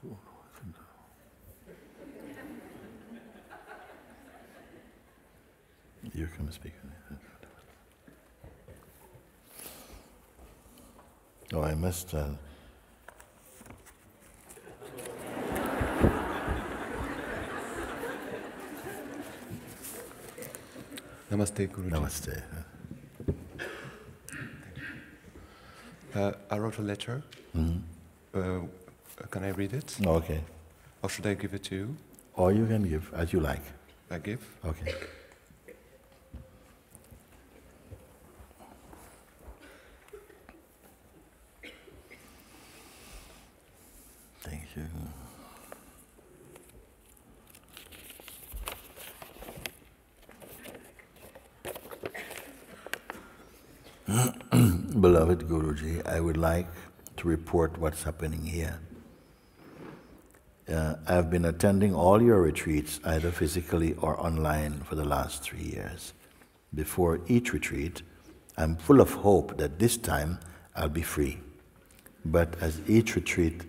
You can speak. Oh, I must. Namaste, Guruji. Namaste. I wrote a letter. Mm-hmm. Can I read it? Okay. Or should I give it to you? Or you can give, as you like. I give? Okay. Thank you. Beloved Guruji, I would like to report what's happening here. I've been attending all your retreats, either physically or online, for the last 3 years. Before each retreat, I'm full of hope that this time I'll be free. But as each retreat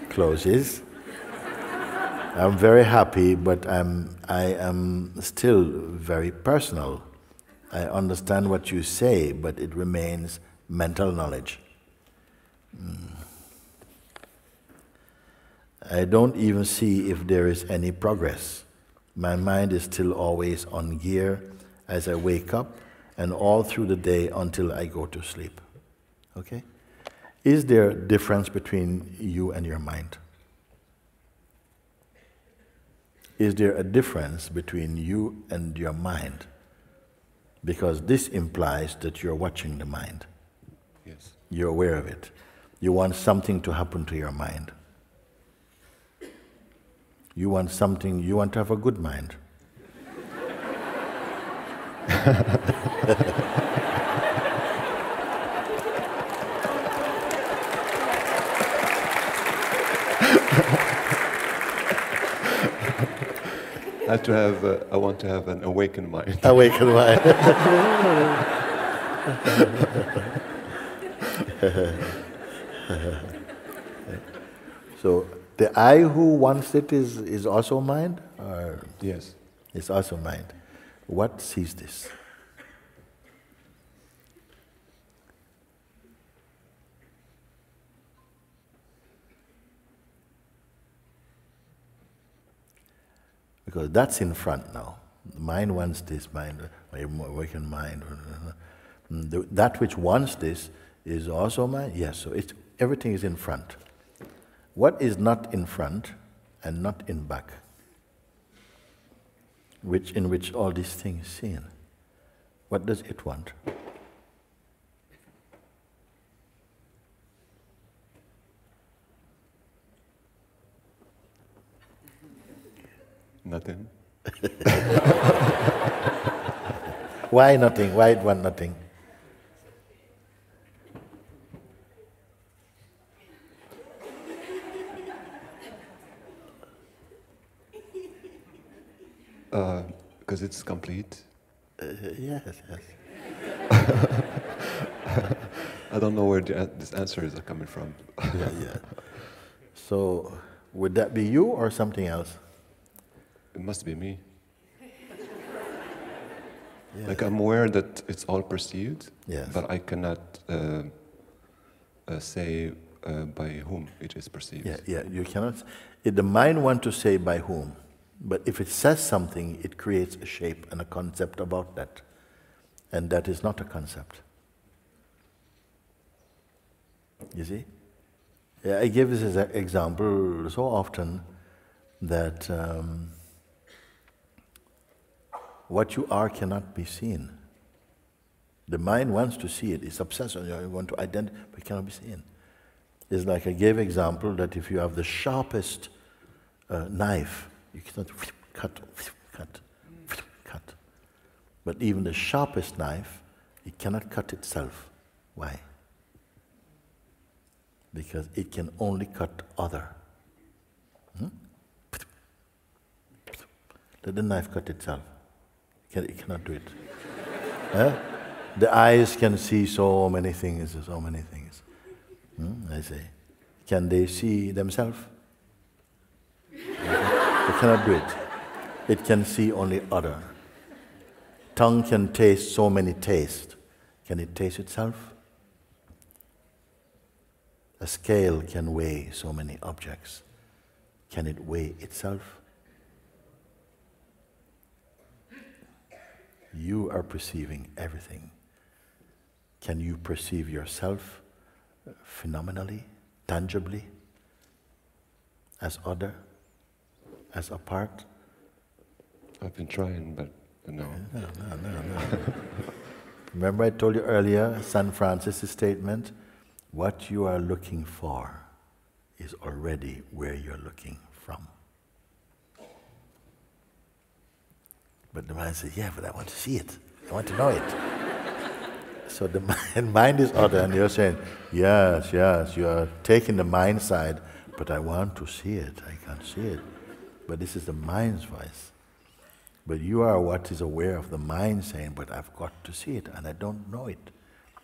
closes, I'm very happy, but I am still very personal. I understand what you say, but it remains mental knowledge. I don't even see if there is any progress. My mind is still always on gear as I wake up and all through the day until I go to sleep. Okay? Is there a difference between you and your mind? Is there a difference between you and your mind? Because this implies that you're watching the mind. Yes. You're aware of it. You want something to happen to your mind. You want to have a good mind. I want to have an awakened mind. Awakened mind. So the I who wants it is also mind? Or Yes. it's also mind. What sees this? Because that's in front now. The mind wants this, mind, awakened mind. That which wants this is also mind? Yes, so everything is in front. What is not in front and not in back? In which all these things seen. What does it want? Nothing. Why nothing? Why it want nothing? Because it's complete. Yes. I don't know where these answers are coming from. Yeah. So, would that be you or something else? It must be me. Yeah. Like I'm aware that it's all perceived, Yes. but I cannot say by whom it is perceived. Yeah, you cannot. The mind wants to say by whom, but if it says something, it creates a shape and a concept about that, and that is not a concept. You see? Yeah, I give this as an example so often that what you are cannot be seen. The mind wants to see it. It's obsessed on you want to identify, but it cannot be seen. It's like I gave example that if you have the sharpest knife, you cannot cut. But even the sharpest knife, it cannot cut itself. Why? Because it can only cut other. Let the knife cut itself. It cannot do it. The eyes can see so many things. I say, Can they see themselves? They cannot do it. It can see only other. Tongue can taste so many tastes. Can it taste itself? A scale can weigh so many objects. Can it weigh itself? You are perceiving everything. Can you perceive yourself phenomenally, tangibly, as other, as apart? I've been trying, but no. No. Remember I told you earlier, St. Francis' statement, what you are looking for is already where you're looking from. But the mind says, yeah, but I want to see it. I want to know it. So the mind is other, and you're saying, yes, you are taking the mind side, but I want to see it. I can't see it. But this is the mind's voice. But you are what is aware of the mind saying, but I've got to see it, and I don't know it.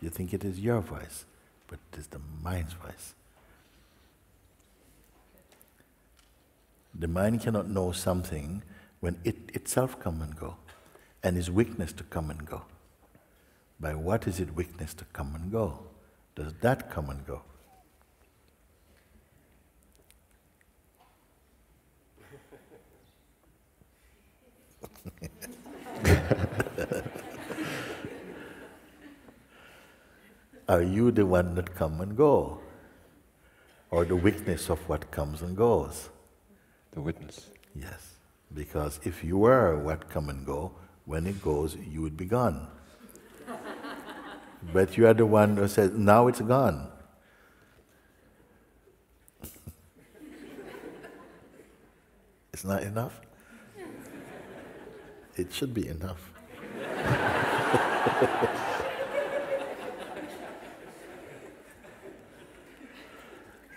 You think it is your voice, but it is the mind's voice. The mind cannot know something when it itself come and go, and is weakness to come and go. By what is it weakness to come and go? Does that come and go? Are you the one that come and go? Or the witness of what comes and goes? The witness. Yes, because if you were what come and go, when it goes, you would be gone. But you are the one who says, now it's gone. It's not enough? It should be enough.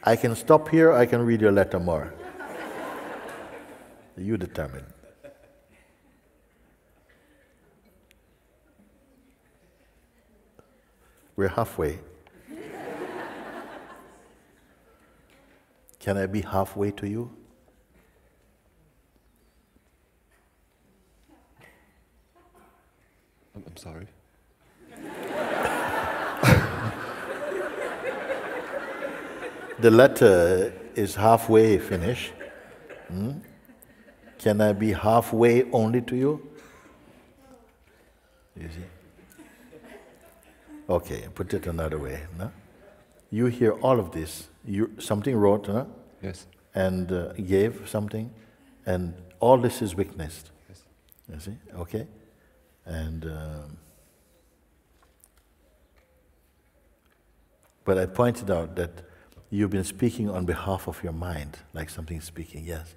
I can stop here, I can read your letter more. You determine. We're halfway. Can I be halfway to you? I'm sorry. The letter is halfway finished. Can I be halfway only to you? You see? Okay, put it another way. No? You hear all of this. Something wrote, no? Yes. And gave something, and all this is witnessed. Yes. You see? Okay? And but I pointed out that you've been speaking on behalf of your mind, like something speaking. Yes,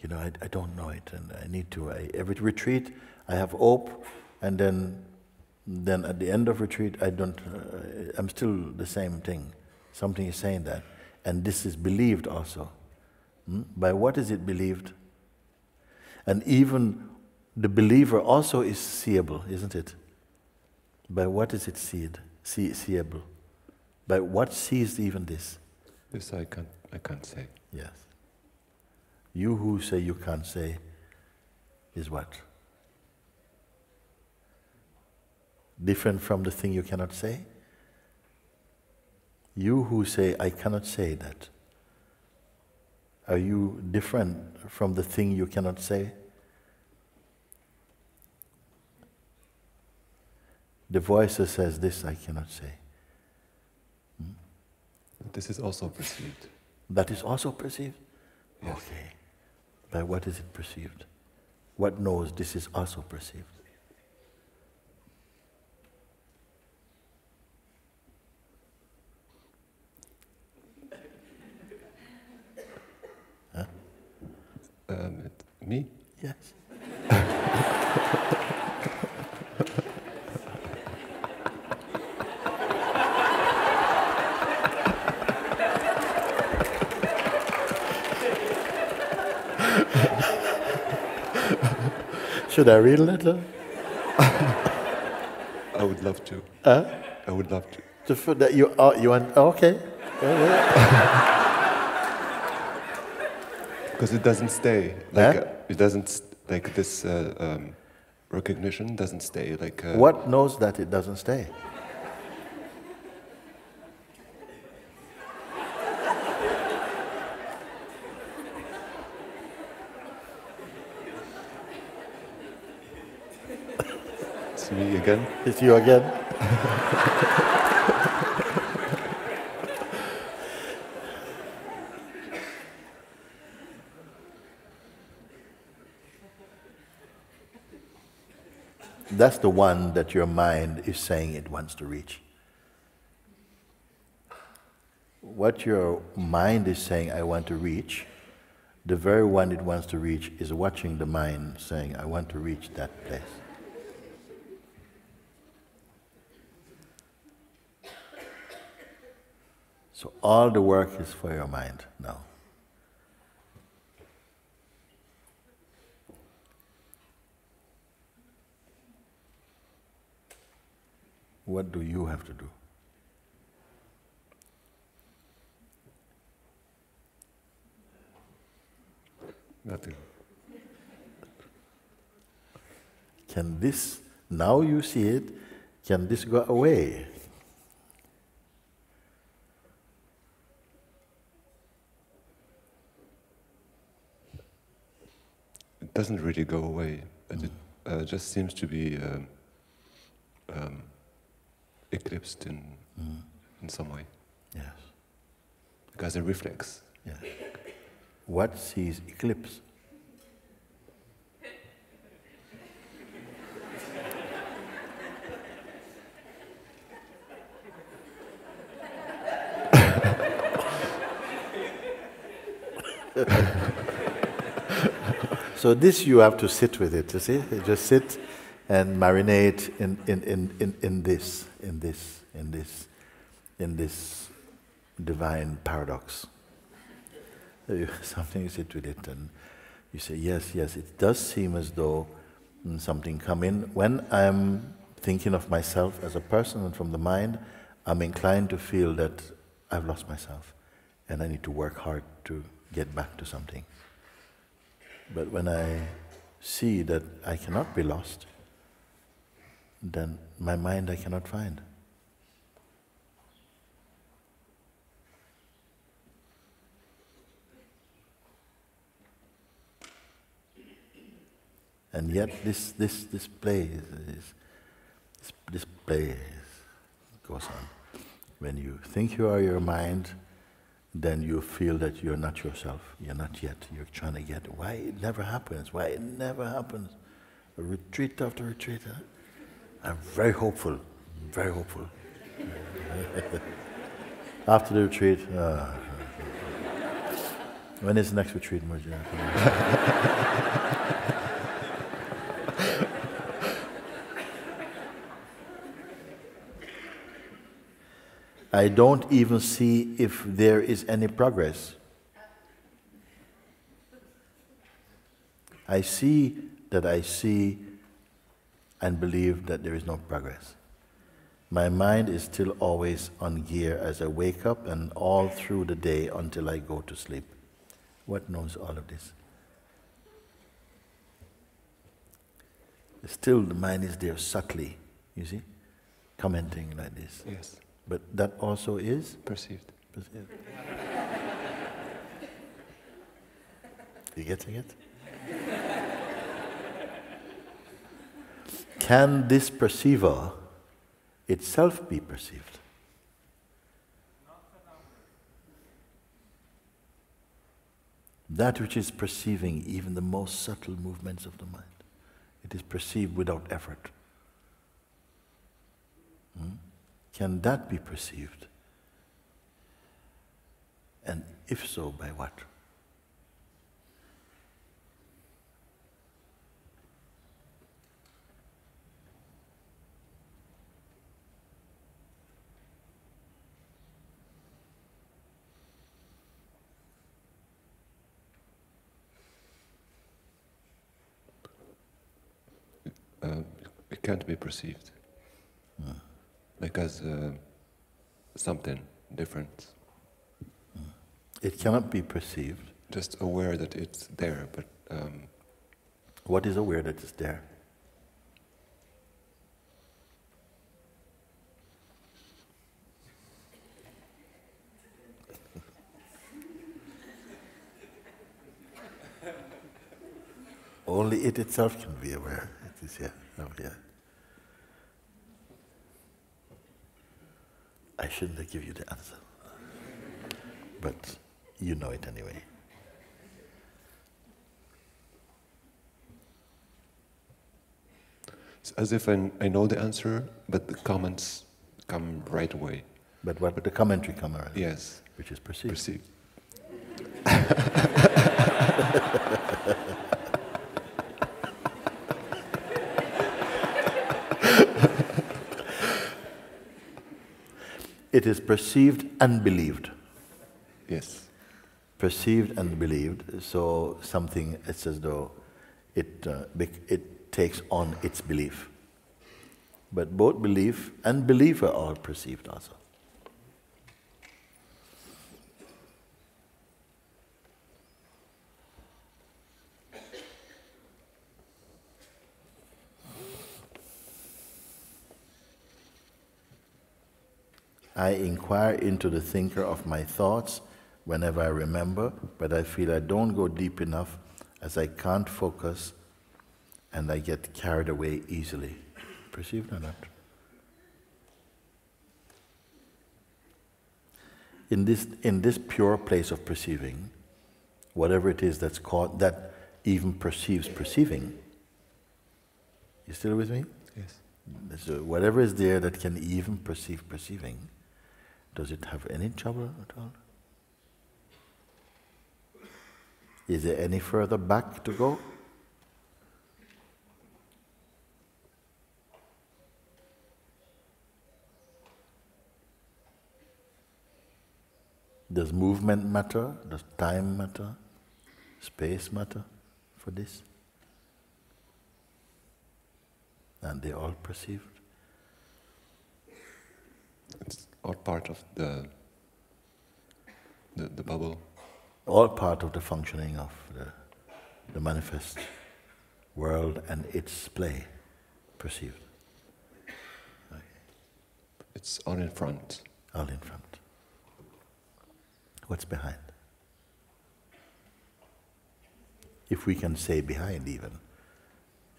you know, I don't know it, and I need to. Every retreat, I have hope, and then at the end of retreat, I don't. I'm still the same thing. Something is saying that, and this is believed also. By what is it believed? And even the believer also is seeable, isn't it? By what is it seeable? By what sees even this? This I can't say. Yes. You who say you can't say is what? Different from the thing you cannot say? You who say, I cannot say that, are you different from the thing you cannot say? The voice that says this, I cannot say. This is also perceived. That is also perceived? Yes. Okay. By what is it perceived? What knows this is also perceived? Huh? Me? Yes. Should I read a letter? I would love to. I would love to. You want? Okay. Because it doesn't stay. Like it doesn't like this recognition doesn't stay. Like what knows that it doesn't stay? It's me again. It's you again. That's the one that your mind is saying it wants to reach. What your mind is saying, I want to reach, the very one it wants to reach is watching the mind saying, I want to reach that place. So all the work is for your mind now. What do you have to do? Nothing. Can this, now you see it, can this go away? It doesn't really go away, but it just seems to be eclipsed in some way. Yes. Because it reflects. Yes. What sees eclipse? So this you have to sit with it, you see? You just sit and marinate in this divine paradox. Something, you sit with it and you say, yes, it does seem as though something come in. When I'm thinking of myself as a person and from the mind, I'm inclined to feel that I've lost myself and I need to work hard to get back to something. But when I see that I cannot be lost, then my mind I cannot find. And yet this play goes on. When you think you are your mind, then you feel that you're not yourself. You're not yet. You're trying to get why it never happens. Why it never happens. A retreat after retreat. Huh? I'm very hopeful. Very hopeful. After the retreat, when is the next retreat, Murja? I don't even see if there is any progress. I see that I see and believe that there is no progress. My mind is still always on gear as I wake up and all through the day until I go to sleep. What knows all of this? Still the mind is there subtly, you see, commenting like this. Yes. But that also is Perceived. You getting it? Can this perceiver itself be perceived? That which is perceiving even the most subtle movements of the mind, it is perceived without effort. Can that be perceived? And if so, by what? It can't be perceived. Like as something different. It cannot be perceived just aware that it's there, but What is aware that it's there? Only it itself can be aware. It is here, over here. I shouldn't have given you the answer, but you know it anyway. it's as if I know the answer, but the comments come right away. But what the commentary come around? Yes. Which is perceived. Perceived. It is perceived and believed. Yes. Perceived and believed. So something, it's as though it takes on its belief. But both belief and believer are perceived also. I inquire into the thinker of my thoughts whenever I remember, but I feel I don't go deep enough as I can't focus and I get carried away easily. Perceived or not? In this pure place of perceiving, whatever it is that's called, that even perceives perceiving, you still with me? Yes. So whatever is there that can even perceive perceiving, does it have any trouble at all? Is there any further back to go? Does movement matter? Does time matter? Space matter for this? And they all perceived? It's all part of the bubble. All part of the functioning of the manifest world and its play, perceived. Okay. It's all in front. All in front. What's behind? If we can say behind even.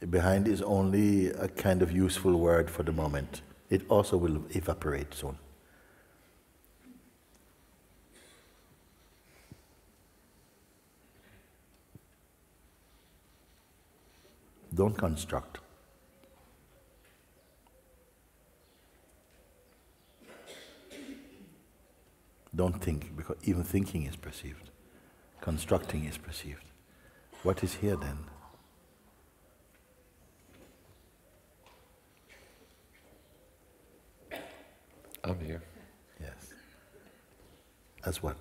Behind is only a kind of useful word for the moment. It also will evaporate soon. Don't construct. Don't think, because even thinking is perceived. Constructing is perceived. What is here then? I'm here. Yes. As what?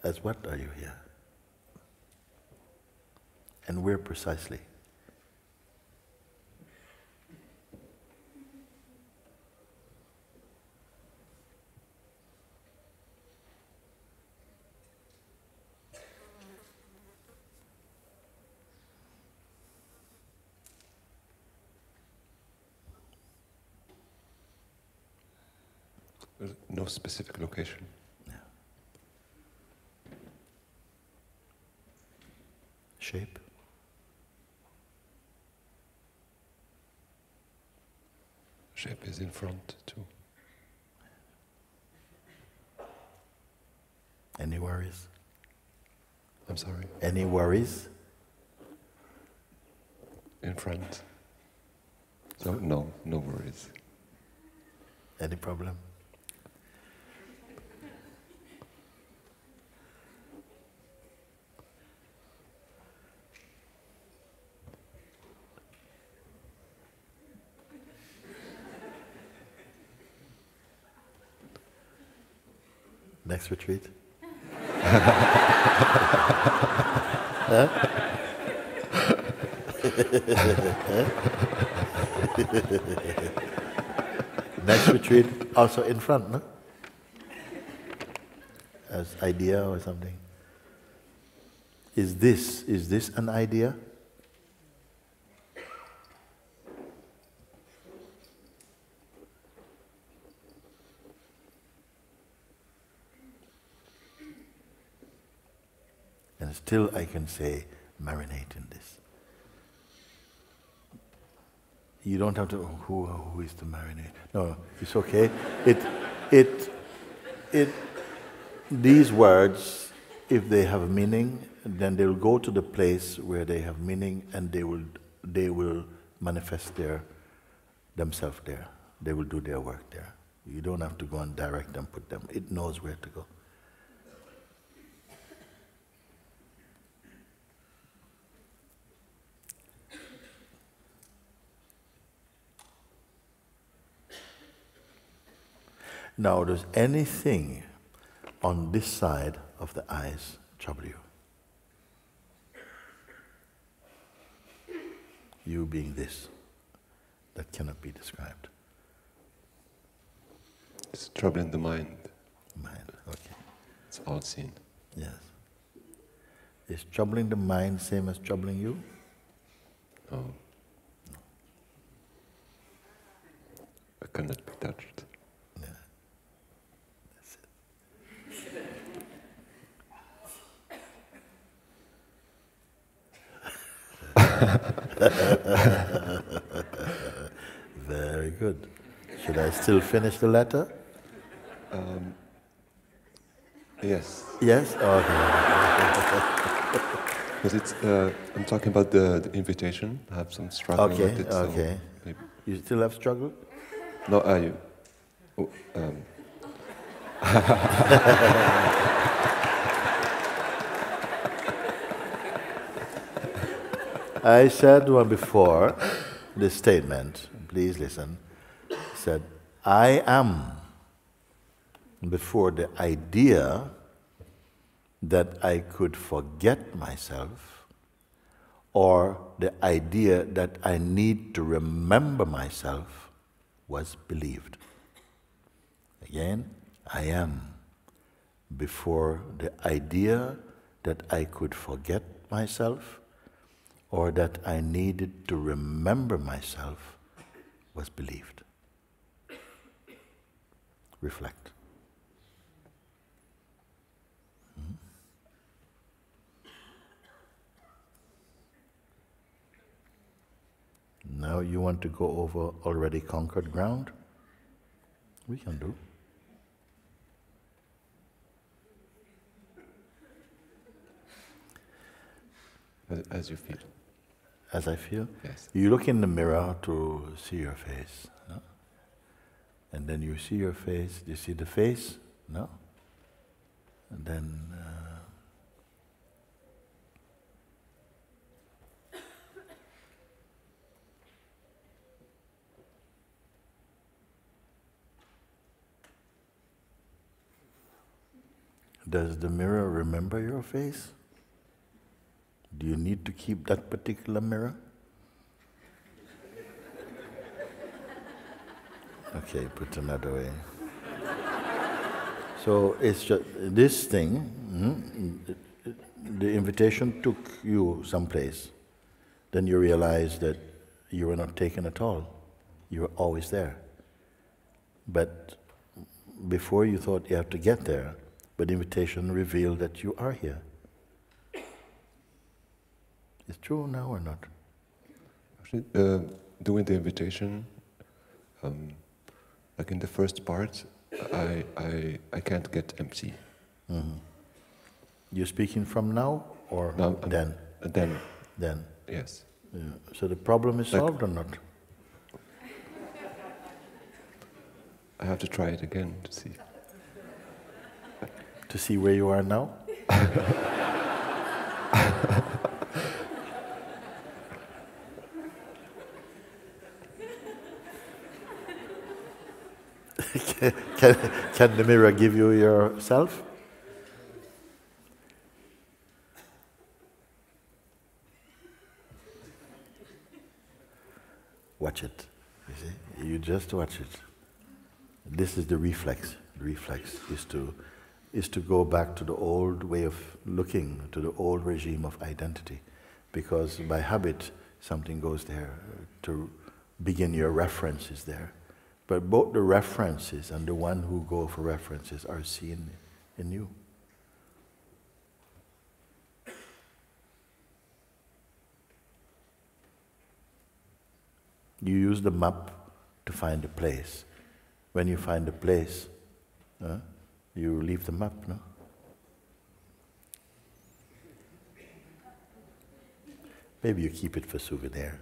As what are you here? And where precisely? No specific location. Yeah. Shape? Shape is in front too. Any worries? I'm sorry. Any worries? In front. So no worries. Any problem? Next retreat? Next retreat also in front, no? As idea or something. Is this an idea? And still I can say, marinate in this. You don't have to, who is to marinate? No, it's okay. These words, if they have meaning, then they'll go to the place where they have meaning, and they will manifest themselves there. They will do their work there. You don't have to go and direct them, put them. It knows where to go. Now, does anything on this side of the eyes trouble you? You being this, that cannot be described. It's troubling the mind. Mind, okay. It's all seen. Yes. Is troubling the mind same as troubling you? No. I cannot be touched. Yeah. That's it. Very good. Should I still finish the letter? Yes. Yes? Okay. Because it's, I'm talking about the invitation. I have some struggle Okay, with it. So okay. maybe. You still have struggle? No, I said one before, this statement, please listen, said, I am, before the idea that I could forget myself, or the idea that I need to remember myself was believed. Again, I am, before the idea that I could forget myself, or that I needed to remember myself was believed. Reflect. Now you want to go over already conquered ground? We can do. as you feel. As I feel? Yes. You look in the mirror to see your face. No? And then you see your face. Do you see the face? No? And then does the mirror remember your face? Do you need to keep that particular mirror? Okay, put another way. So it's just this thing, the invitation took you someplace. Then you realize that you were not taken at all. You were always there. But before you thought you have to get there, but the invitation revealed that you are here. It's true now or not? Actually, doing the invitation, like in the first part, I can't get empty. Mm-hmm. You're speaking from now or No, then? Then. Then. Yes. Yeah. So the problem is solved or not? I have to try it again to see. To see where you are now? Okay. can the mirror give you yourself? Watch it. You see? You just watch it. This is the reflex. The reflex is to go back to the old way of looking, to the old regime of identity. Because by habit, something goes there to begin your references there. But both the references and the one who go for references are seen in you. You use the map to find a place. When you find a place, you leave the map, no? Maybe you keep it for souvenir.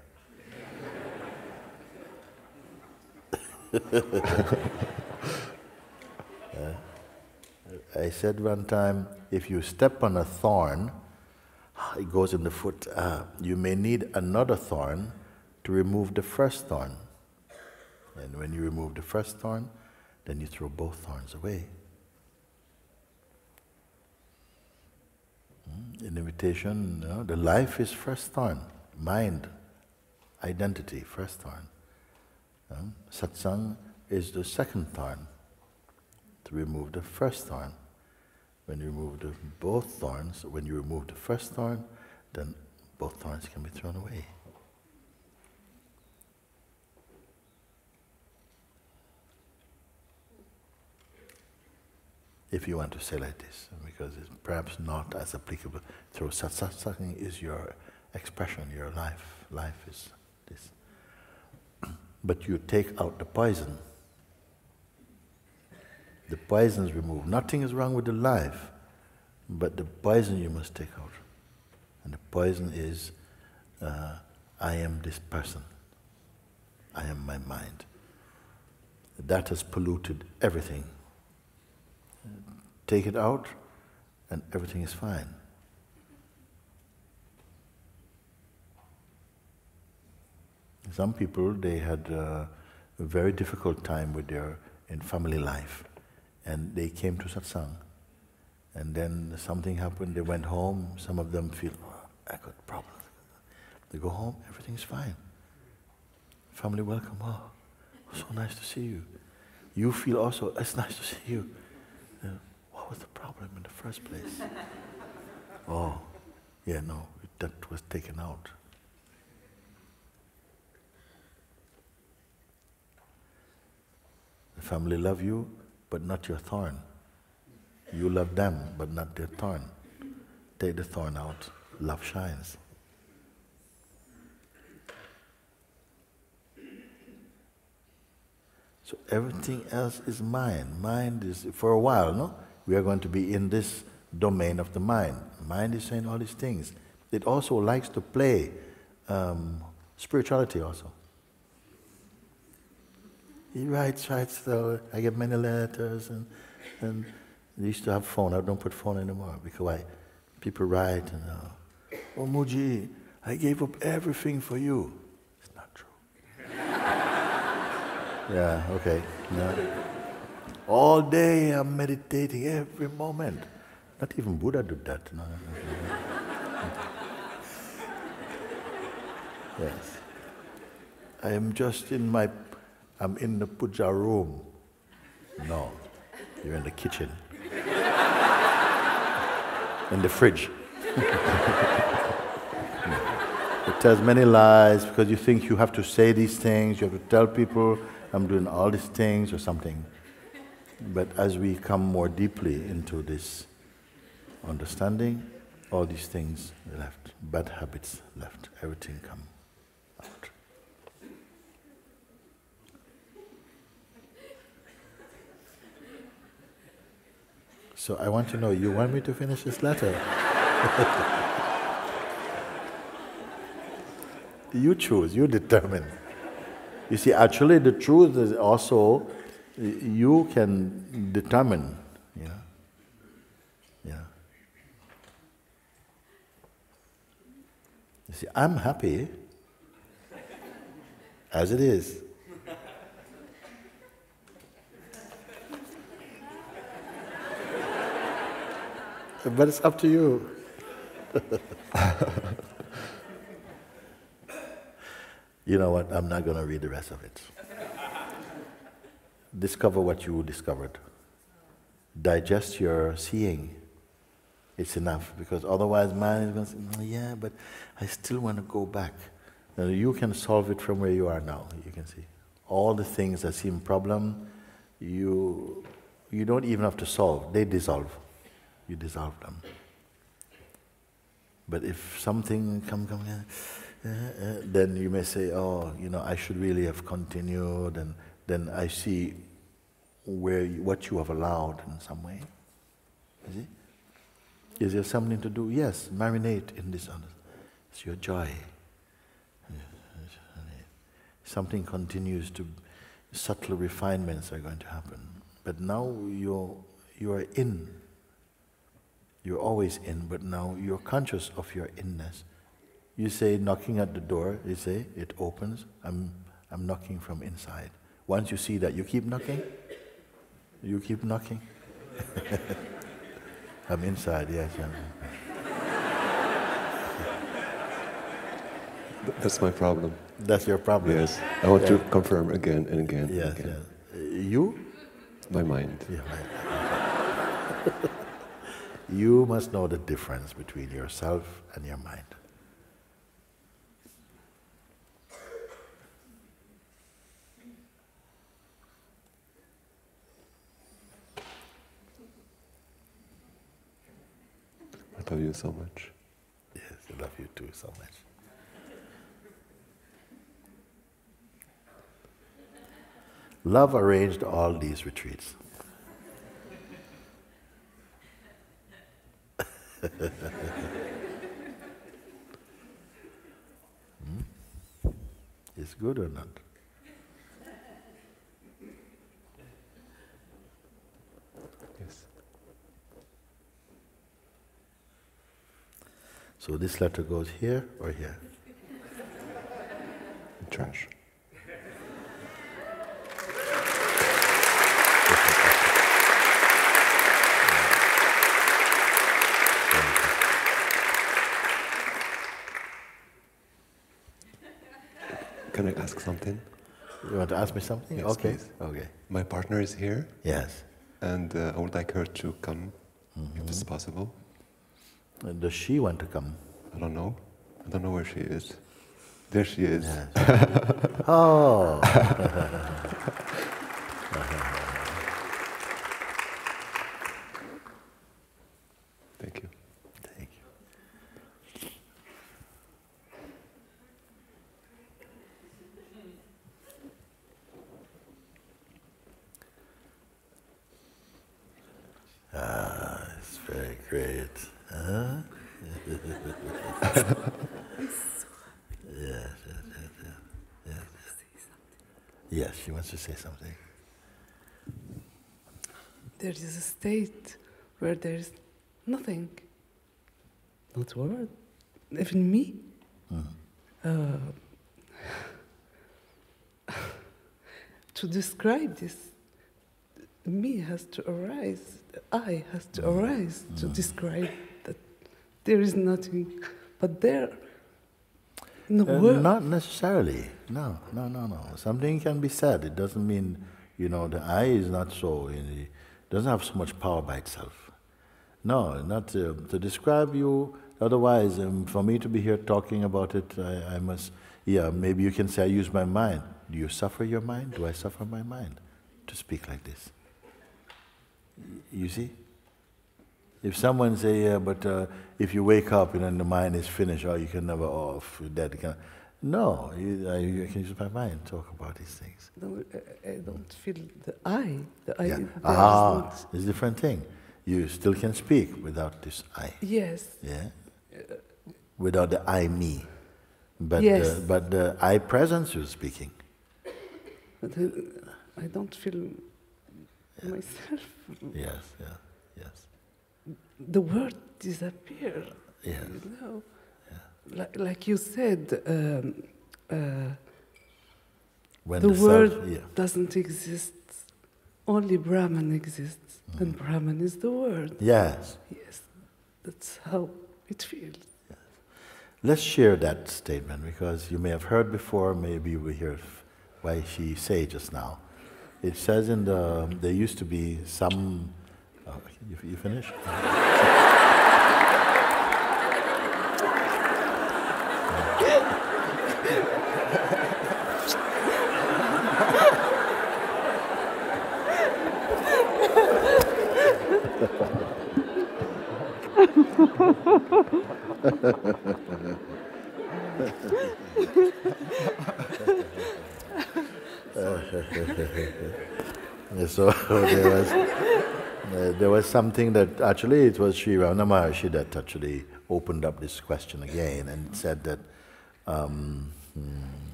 I said one time, if you step on a thorn, it goes in the foot, you may need another thorn to remove the first thorn. And when you remove the first thorn, then you throw both thorns away. In meditation, the life is first thorn. Mind, identity, first thorn. Satsang is the second thorn, to remove the first thorn. When you remove both thorns, when you remove the first thorn, then both thorns can be thrown away. If you want to say like this, because it's perhaps not as applicable. So satsang is your expression, your life. Life is this. But you take out the poison. The poison is removed. Nothing is wrong with the life, but the poison you must take out. And the poison is, I am this person. I am my mind. That has polluted everything. Take it out, and everything is fine. Some people, they had a very difficult time with in family life, and they came to satsang, and then something happened, they went home, some of them feel, I got problems. They go home, everything's fine. Family welcome, so nice to see you. You feel also, it's nice to see you. What was the problem in the first place? That was taken out. The family love you, but not your thorn. You love them, but not their thorn. Take the thorn out, love shines. So everything else is mind. Mind is, for a while, no? We are going to be in this domain of the mind. Mind is saying all these things. It also likes to play spirituality also. He writes, so I get many letters, and they used to have phone. I don't put phone anymore, because people write, and oh Mooji, I gave up everything for you. It's not true. Yeah, okay. No. All day I'm meditating, every moment. Not even Buddha did that. No. Yes. I am just I'm in the puja room. No, you're in the kitchen. In the fridge. It tells many lies because you think you have to say these things, you have to tell people I'm doing all these things or something. But as we come more deeply into this understanding, all these things left, bad habits left, everything come out. So I want to know, you want me to finish this letter? You choose, you determine. You see, actually the truth is also, you can determine, Yeah. You see, I'm happy as it is. But it's up to you. You know what? I'm not going to read the rest of it. Discover what you discovered. Digest your seeing. It's enough, because otherwise man is going to say, yeah, but I still want to go back. Now, you can solve it from where you are now. You can see all the things that seem problem, you don't even have to solve. They dissolve. You dissolve them. But if something then you may say, oh, I should really have continued, and then I see what you have allowed in some way. You see? Is there something to do? Yes, marinate in this. It's your joy. Something continues to, subtle refinements are going to happen. But now you are in. You're always in, but now you're conscious of your inness. You say, knocking at the door, you say, it opens, I'm knocking from inside. Once you see that, you keep knocking. You keep knocking. I'm inside, yes. That's my problem. That's your problem? Yes. I want to confirm again and again. Yes, and again. Yes. You? My mind. Yeah, you must know the difference between yourself and your mind. I love you so much. Yes, I love you too so much. Love arranged all these retreats. It's good or not? Yes. So this letter goes here or here? Trash. Can I ask something? You want to ask me something? Yes, okay. please. Okay. My partner is here. Yes. And I would like her to come, if it's possible. And does she want to come? I don't know. I don't know where she is. There she is. Yes. Oh. Thank you. Thank you. It's very great. Huh? Yes. Yes, she wants to say something. There is a state where there is nothing, not word, even me. To describe this, me has to arise, the I has to arise to describe that there is nothing, but there, no word. Not necessarily. No. Something can be said. It doesn't mean, the I is not so, it doesn't have so much power by itself. No, not to describe you. Otherwise, for me to be here talking about it, I must, maybe you can say I use my mind. Do you suffer your mind? Do I suffer my mind to speak like this? You see? If someone say, but if you wake up and then the mind is finished, or you can never off, you're dead. No, you can use my mind to talk about these things. No, I don't feel the I. The I. Yeah. It's a different thing. You still can speak without this I. Yes. Yeah. Without the I me, but yes. But the I presence you're speaking. But I don't feel myself. Yes. The word disappear. Yes. Yeah. Like you said, When the word self, doesn't exist. Only Brahman exists, and Brahman is the word. Yes. Yes. That's how it feels. Let's share that statement, because you may have heard before, maybe we hear why she say just now. It says in there used to be some, you finish? So there was something that actually it was Sri Ramana Maharshi that actually opened up this question again and said that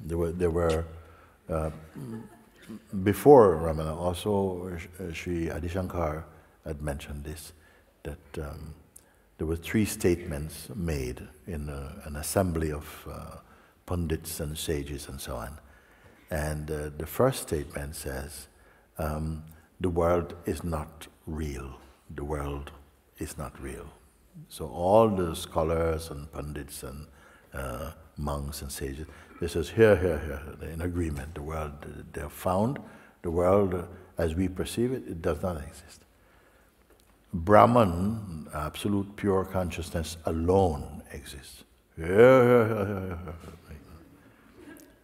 there were before Ramana also Sri Adi Shankar had mentioned this, that there were 3 statements made in an assembly of pundits and sages and so on. And the first statement says, the world is not real. The world is not real. So all the scholars and pundits and monks and sages, they says, here, they're in agreement. The world, they have found the world as we perceive it, it does not exist. Brahman, absolute pure consciousness alone exists.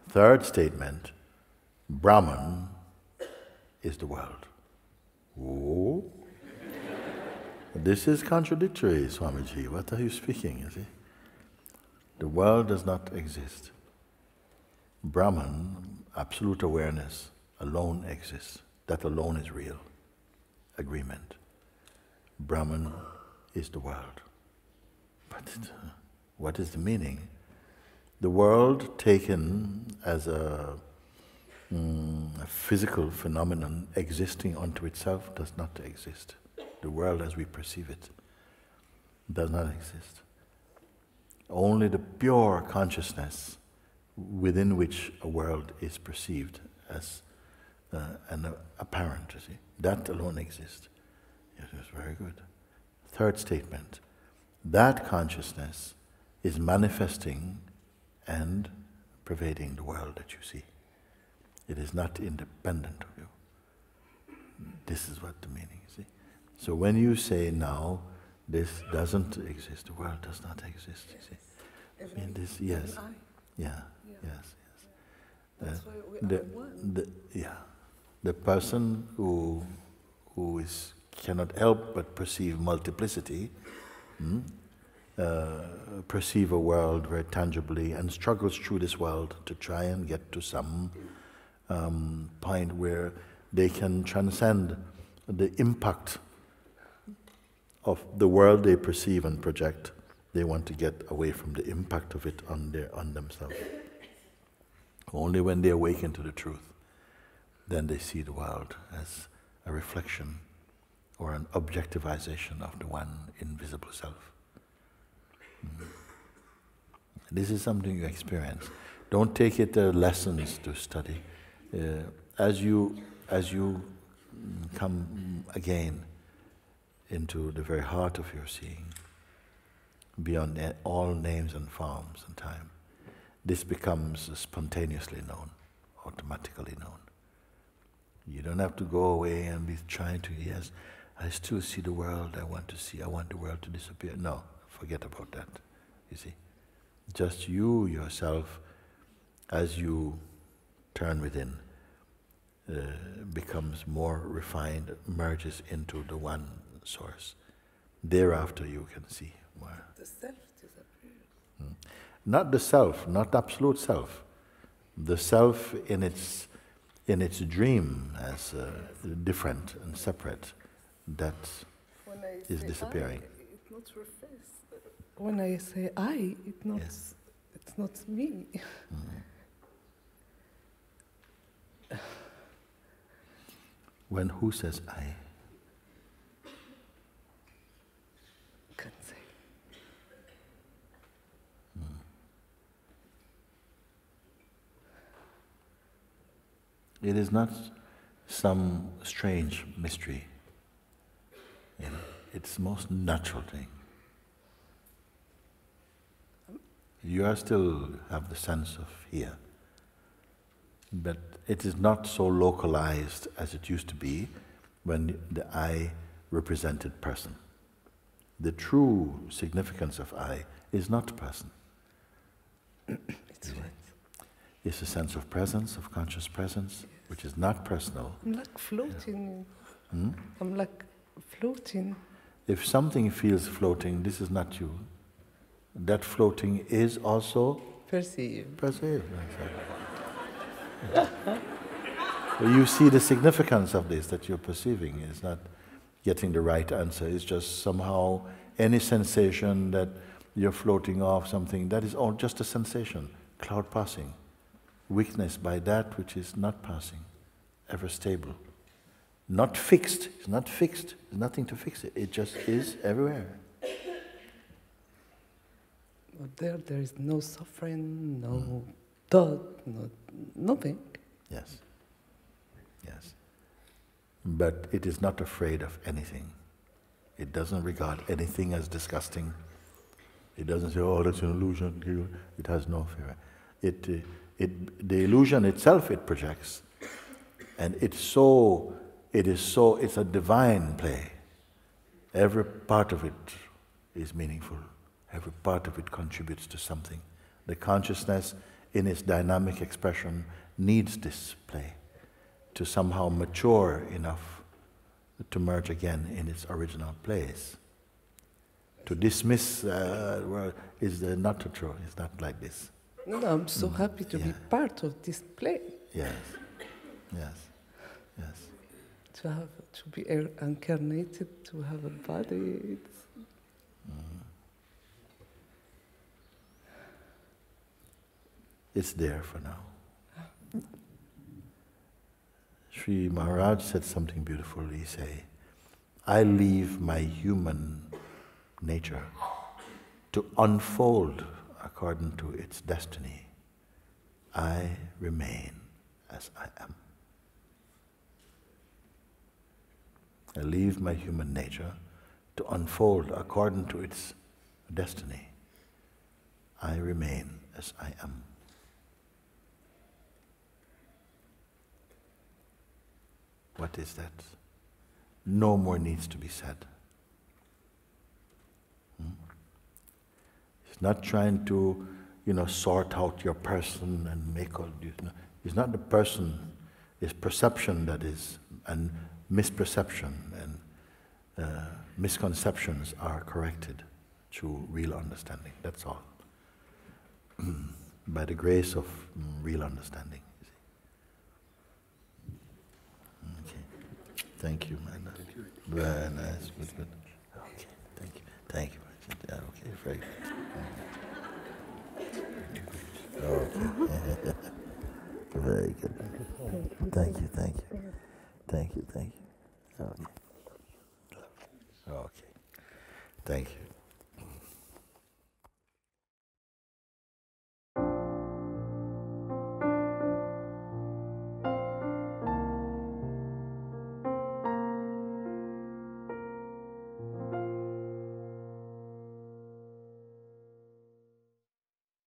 Third statement, Brahman is the world. Oh. This is contradictory, Swamiji. What are you speaking, you see? The world does not exist. Brahman, absolute awareness, alone exists. That alone is real. Agreement. Brahman is the world. But what is the meaning? The world taken as a physical phenomenon existing unto itself does not exist. The world as we perceive it does not exist. Only the pure consciousness within which a world is perceived as an apparent, you see, that alone exists. Yes, it's very good. Third statement, that consciousness is manifesting and pervading the world that you see. It is not independent of you. This is what the meaning is. See? So when you say now, this doesn't exist, the world does not exist, you see. I mean, this, yes. Yeah, yes. That's why we are one. The person who cannot help but perceive multiplicity, perceive a world very tangibly and struggles through this world to try and get to some point where they can transcend the impact of the world they perceive and project. They want to get away from the impact of it on themselves. Only when they awaken to the truth, then they see the world as a reflection or an objectivization of the one invisible self. This is something you experience. Don't take it lessons to study. As you come again into the very heart of your seeing, beyond all names and forms and time, this becomes spontaneously known, automatically known. You don't have to go away and be trying to, yes, I still see the world, I want the world to disappear. No, forget about that, you see. Just you, yourself, as you turn within, becomes more refined, merges into the one source. Thereafter you can see more. The self disappears. Not the self, not absolute self. The self in its dream as different and separate, that is disappearing. It not refers. When I say I, it's not me. When who says I? Can't say. It is not some strange mystery. It's the most natural thing. You are still have the sense of here, but it is not so localized as it used to be when the I represented person. The true significance of I is not person. It's what? It's a sense of presence, of conscious presence, which is not personal. I'm like floating. Hmm? I'm like floating. If something feels floating, this is not you. That floating is also Perceive. perceived. So you see the significance of this, that you're perceiving. It's not getting the right answer. It's just somehow any sensation that you're floating off something, that is all just a sensation, cloud passing. Weakness by that which is not passing, ever stable. Not fixed. It's not fixed. There's nothing to fix it. It just is everywhere. But there is no suffering, no thought, nothing. Yes. Yes. But it is not afraid of anything. It doesn't regard anything as disgusting. It doesn't say, oh, that's an illusion. It has no fear. The illusion itself it projects. And it's a divine play. Every part of it is meaningful. Every part of it contributes to something. The consciousness in its dynamic expression needs this play to somehow mature enough to merge again in its original place. To dismiss is not true. It's not like this. No, I'm so happy to be part of this play. Yes, yes, yes. To be incarnated, to have a body. It's there for now. Sri Maharaj said something beautiful. He said, I leave my human nature to unfold according to its destiny. I remain as I am. I leave my human nature to unfold according to its destiny. I remain as I am. What is that? No more needs to be said. It's not trying to, sort out your person and make all this. No. It's not the person. It's perception that is, and misperception and misconceptions are corrected through real understanding. That's all. By the grace of real understanding. Thank you, man. Very nice. Good. Okay, thank you. Thank you. Yeah, okay, very good. Okay. Very good. Thank you. Okay. Okay. Thank you.